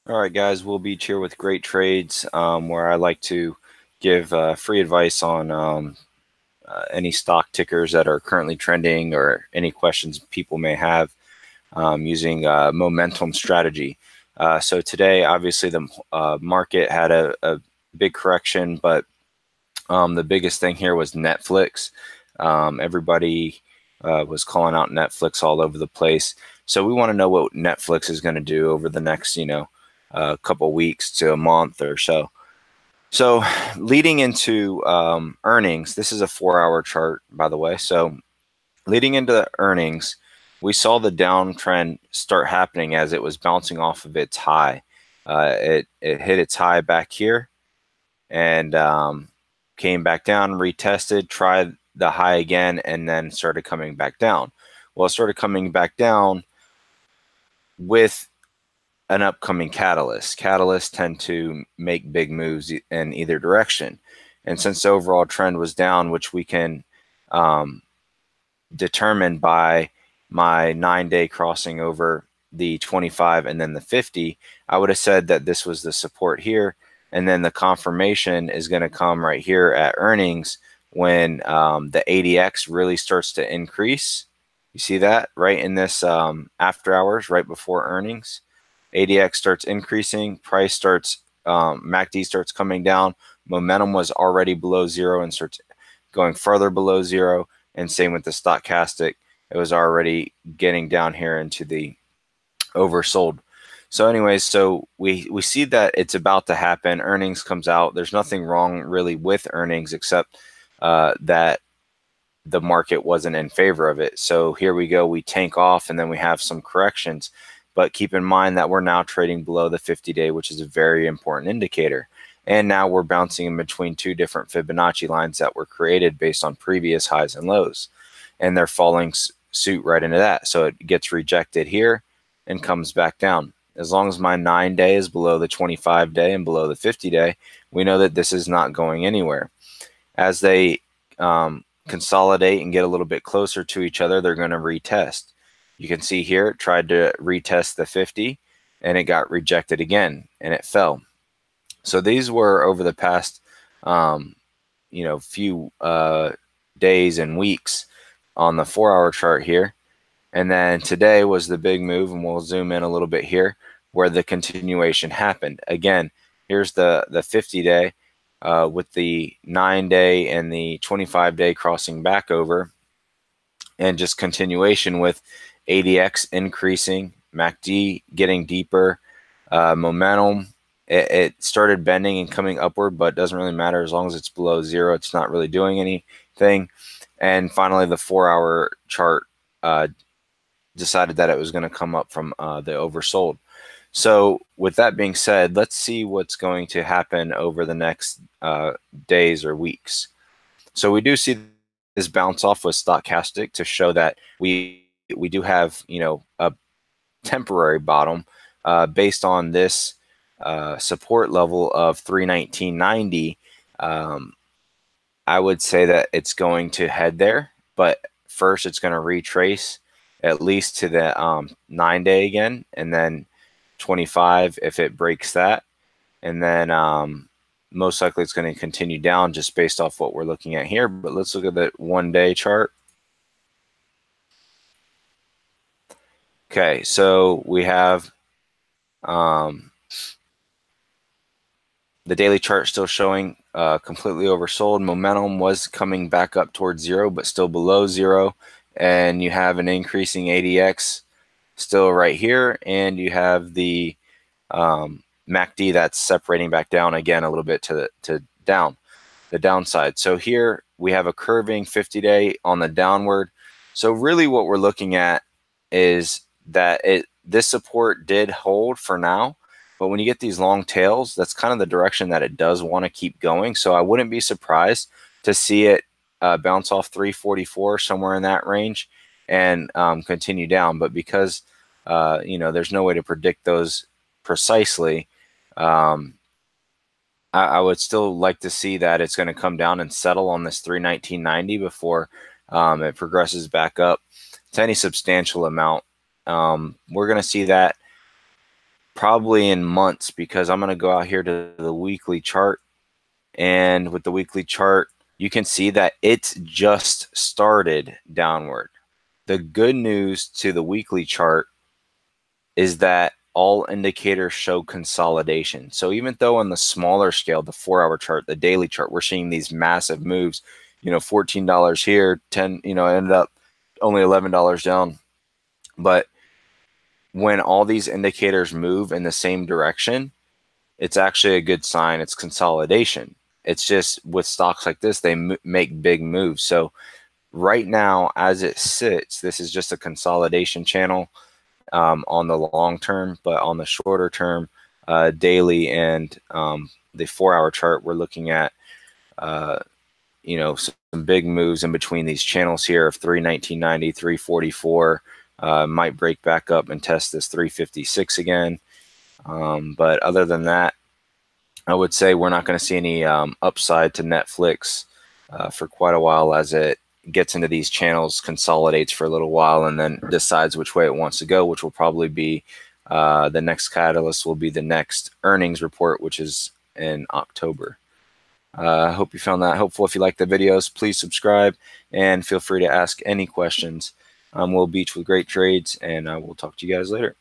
All right, guys, Will Beach here with Great Trades, where I like to give free advice on any stock tickers that are currently trending or any questions people may have using momentum strategy. So today, obviously, the market had a big correction, but the biggest thing here was Netflix. Everybody was calling out Netflix all over the place. So we want to know what Netflix is going to do over the next, couple weeks to a month or so. So leading into earnings, this is a 4-hour chart, by the way. So leading into the earnings, we saw the downtrend start happening as it was bouncing off of its high. It hit its high back here and came back down, retested, tried the high again, and then started coming back down. Well, it started coming back down with an upcoming catalyst. Catalysts tend to make big moves in either direction. And since the overall trend was down, which we can determine by my 9-day crossing over the 25 and then the 50, I would have said that this was the support here. And then the confirmation is going to come right here at earnings when the ADX really starts to increase. You see that right in this after hours, right before earnings. ADX starts increasing, price starts, MACD starts coming down. Momentum was already below zero and starts going further below zero. And same with the stochastic. It was already getting down here into the oversold. So anyways, so we see that it's about to happen. Earnings comes out. There's nothing wrong really with earnings except that the market wasn't in favor of it. So here we go. We tank off and then we have some corrections. But keep in mind that we're now trading below the 50-day, which is a very important indicator. And now we're bouncing in between two different Fibonacci lines that were created based on previous highs and lows. And they're following suit right into that. So it gets rejected here and comes back down. As long as my 9-day is below the 25-day and below the 50-day, we know that this is not going anywhere. As they consolidate and get a little bit closer to each other, they're going to retest. You can see here it tried to retest the 50 and it got rejected again and it fell. So these were over the past few days and weeks on the 4-hour chart here. And then today was the big move, and we'll zoom in a little bit here where the continuation happened. Again, here's the 50-day with the 9-day and the 25-day crossing back over, and just continuation with ADX increasing, MACD getting deeper, momentum. It started bending and coming upward, but it doesn't really matter as long as it's below zero. It's not really doing anything. And finally, the 4-hour chart decided that it was going to come up from the oversold. So with that being said, let's see what's going to happen over the next days or weeks. So we do see this bounce off with stochastic to show that we do have a temporary bottom based on this support level of 319.90. I would say that it's going to head there, but first it's going to retrace at least to the 9-day again, and then 25 if it breaks that, and then most likely it's going to continue down just based off what we're looking at here. But let's look at the 1-day chart. Okay, so we have the daily chart still showing completely oversold. Momentum was coming back up towards zero, but still below zero. And you have an increasing ADX still right here. And you have the MACD that's separating back down again a little bit to the downside. So here we have a curving 50-day on the downward. So really what we're looking at is that this support did hold for now. But when you get these long tails, that's kind of the direction that it does want to keep going. So I wouldn't be surprised to see it bounce off 344, somewhere in that range, and continue down. But because, there's no way to predict those precisely, I would still like to see that it's going to come down and settle on this 319.90 before it progresses back up to any substantial amount. We're going to see that probably in months, because I'm going to go out here to the weekly chart. And with the weekly chart, you can see that it's just started downward. The good news to the weekly chart is that all indicators show consolidation. So even though on the smaller scale, the 4-hour chart, the daily chart, we're seeing these massive moves, $14 here, 10, ended up only $11 down. But when all these indicators move in the same direction, it's actually a good sign. It's consolidation. It's just with stocks like this, they make big moves. So right now, as it sits, this is just a consolidation channel on the long term, but on the shorter term, daily and the 4-hour chart, we're looking at some big moves in between these channels here of 319.90, 344. Might break back up and test this 356 again. But other than that, I would say we're not going to see any upside to Netflix for quite a while, as it gets into these channels, consolidates for a little while, and then decides which way it wants to go, which will probably be the next catalyst will be the next earnings report, which is in October. I hope you found that helpful. If you like the videos, please subscribe and feel free to ask any questions. Will Beach with great trades, and I will talk to you guys later.